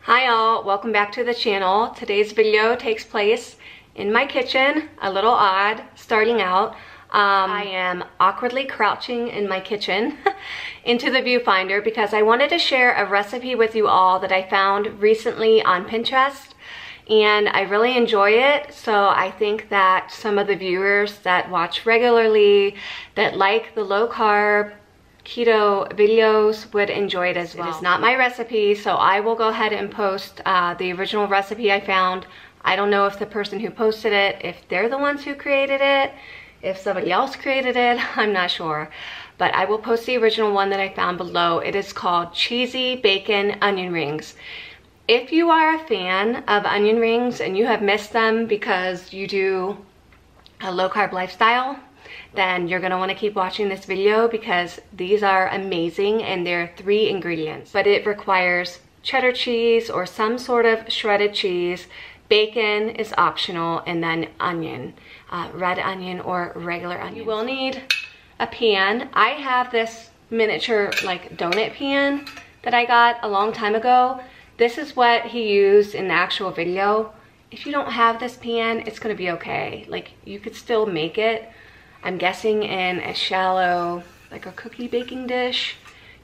Hi all, welcome back to the channel. Today's video takes place in my kitchen, a little odd starting out. I am awkwardly crouching in my kitchen into the viewfinder because I wanted to share a recipe with you all that I found recently on Pinterest, and I really enjoy it. So I think that some of the viewers that watch regularly, that like the low carb, keto videos would enjoy it as well. It is not my recipe, so I will go ahead and post the original recipe I found. I don't know if the person who posted it, if they're the ones who created it, if somebody else created it, I'm not sure. But I will post the original one that I found below. It is called Cheesy Bacon Onion Rings. If you are a fan of onion rings and you have missed them because you do a low carb lifestyle, then you're gonna wanna keep watching this video because these are amazing and they're 3 ingredients. But it requires cheddar cheese or some sort of shredded cheese. Bacon is optional, and then onion, red onion or regular onion. You will need a pan. I have this miniature like donut pan that I got a long time ago. This is what he used in the actual video. If you don't have this pan, it's gonna be okay. Like, you could still make it. I'm guessing in a shallow, like a cookie baking dish.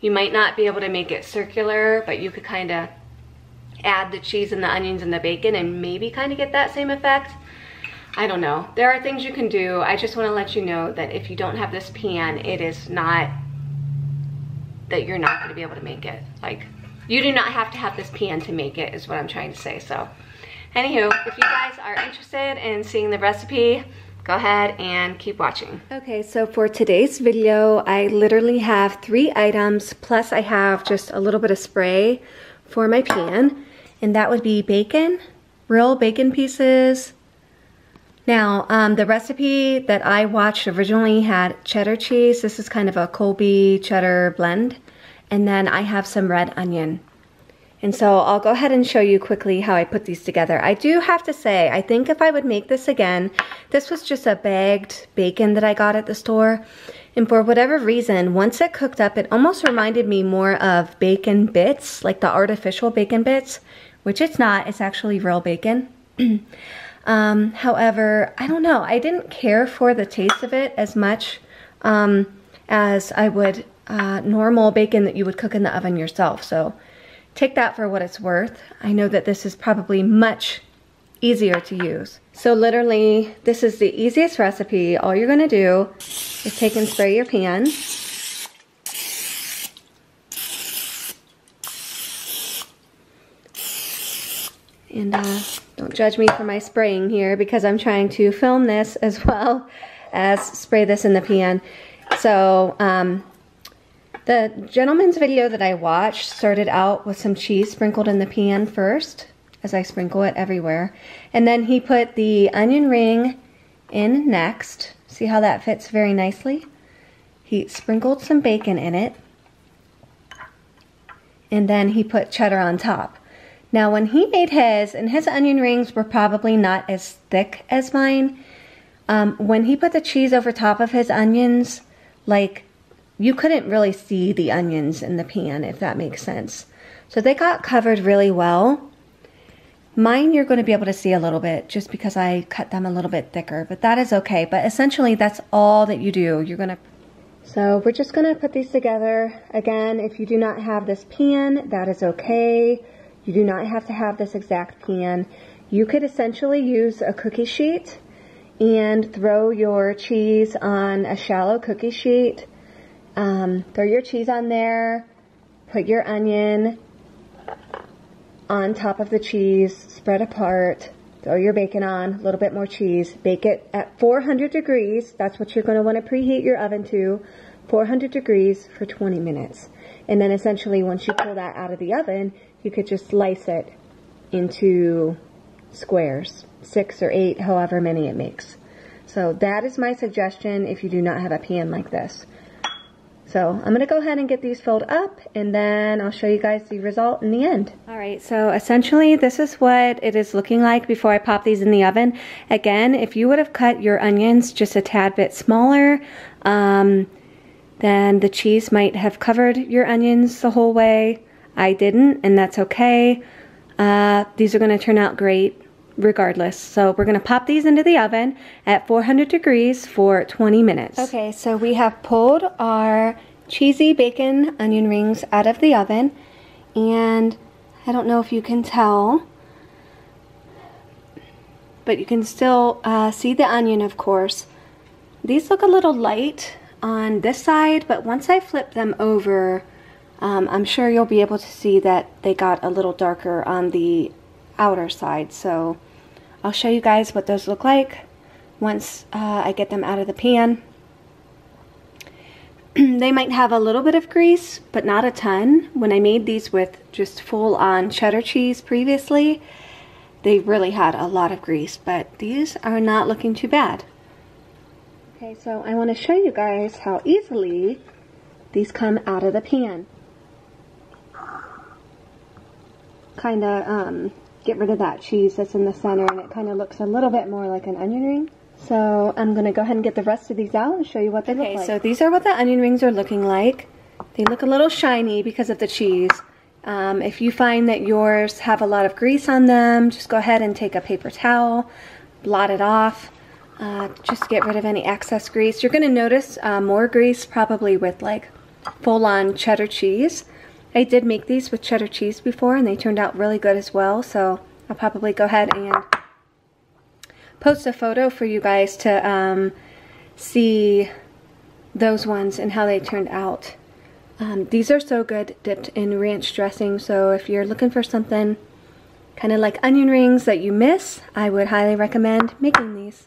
You might not be able to make it circular, but you could kind of add the cheese and the onions and the bacon and maybe kind of get that same effect. I don't know. There are things you can do. I just want to let you know that if you don't have this pan, it is not that you're not going to be able to make it. Like, you do not have to have this pan to make it, is what I'm trying to say. So, anywho, if you guys are interested in seeing the recipe, go ahead and keep watching. Okay, so for today's video, I literally have 3 items, plus I have just a little bit of spray for my pan, and that would be bacon, real bacon pieces. Now, the recipe that I watched originally had cheddar cheese. This is kind of a Colby cheddar blend, and then I have some red onion. And so I'll go ahead and show you quickly how I put these together. I do have to say, I think if I would make this again, this was just a bagged bacon that I got at the store. And for whatever reason, once it cooked up, it almost reminded me more of bacon bits, like the artificial bacon bits, which it's not, it's actually real bacon. However, I don't know, I didn't care for the taste of it as much as I would normal bacon that you would cook in the oven yourself. So take that for what it's worth. I know that this is probably much easier to use. So literally, this is the easiest recipe. All you're gonna do is take and spray your pan. And don't judge me for my spraying here because I'm trying to film this as well as spray this in the pan. So, the gentleman's video that I watched started out with some cheese sprinkled in the pan first, as I sprinkle it everywhere. And then he put the onion ring in next. See how that fits very nicely? He sprinkled some bacon in it. And then he put cheddar on top. Now when he made his, and his onion rings were probably not as thick as mine, when he put the cheese over top of his onions, like, you couldn't really see the onions in the pan, if that makes sense. So they got covered really well. Mine you're going to be able to see a little bit just because I cut them a little bit thicker, but that is okay. But essentially that's all that you do. You're going to... So we're just going to put these together. Again, if you do not have this pan, that is okay. You do not have to have this exact pan. You could essentially use a cookie sheet and throw your cheese on a shallow cookie sheet. Throw your cheese on there, put your onion on top of the cheese, spread apart, throw your bacon on, a little bit more cheese, bake it at 400 degrees, that's what you're going to want to preheat your oven to, 400 degrees for 20 minutes. And then essentially once you pull that out of the oven, you could just slice it into squares, 6 or 8, however many it makes. So that is my suggestion if you do not have a pan like this. So I'm going to go ahead and get these filled up, and then I'll show you guys the result in the end. Alright, so essentially this is what it is looking like before I pop these in the oven. Again, if you would have cut your onions just a tad bit smaller, then the cheese might have covered your onions the whole way. I didn't, and that's okay. these are going to turn out great regardless. So we're going to pop these into the oven at 400 degrees for 20 minutes. Okay, so we have pulled our cheesy bacon onion rings out of the oven, and I don't know if you can tell, but you can still see the onion, of course. These look a little light on this side, but once I flip them over, I'm sure you'll be able to see that they got a little darker on the outer side. So I'll show you guys what those look like once I get them out of the pan. They might have a little bit of grease, but not a ton. When I made these with just full-on cheddar cheese previously, they really had a lot of grease, but these are not looking too bad. Okay, so I want to show you guys how easily these come out of the pan. Kind of get rid of that cheese that's in the center, and it kind of looks a little bit more like an onion ring. So I'm going to go ahead and get the rest of these out and show you what they look like. Okay, so these are what the onion rings are looking like. They look a little shiny because of the cheese. If you find that yours have a lot of grease on them, just go ahead and take a paper towel, blot it off, just get rid of any excess grease. You're going to notice more grease probably with like full-on cheddar cheese. I did make these with cheddar cheese before, and they turned out really good as well, so I'll probably go ahead and post a photo for you guys to see those ones and how they turned out. These are so good dipped in ranch dressing, so if you're looking for something kind of like onion rings that you miss, I would highly recommend making these.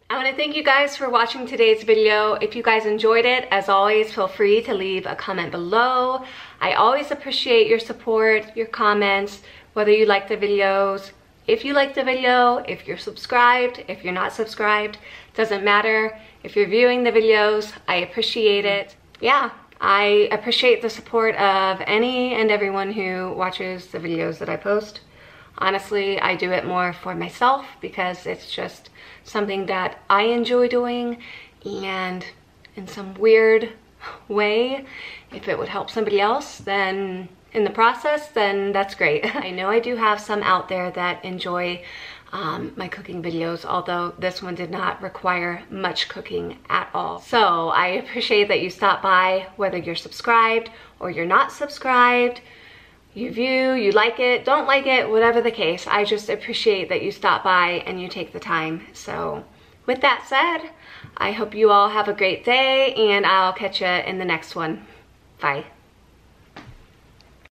I want to thank you guys for watching today's video. If you guys enjoyed it, as always, feel free to leave a comment below. I always appreciate your support, your comments, whether you like the videos. If you like the video, if you're subscribed, if you're not subscribed, doesn't matter. If you're viewing the videos, I appreciate it. Yeah, I appreciate the support of any and everyone who watches the videos that I post. Honestly, I do it more for myself because it's just something that I enjoy doing, and in some weird way, if it would help somebody else, then in the process, then that's great. I know I do have some out there that enjoy my cooking videos, although this one did not require much cooking at all. So I appreciate that you stop by, whether you're subscribed or you're not subscribed. You view, you like it, don't like it, whatever the case. I just appreciate that you stop by and you take the time. So with that said, I hope you all have a great day, and I'll catch you in the next one. Bye.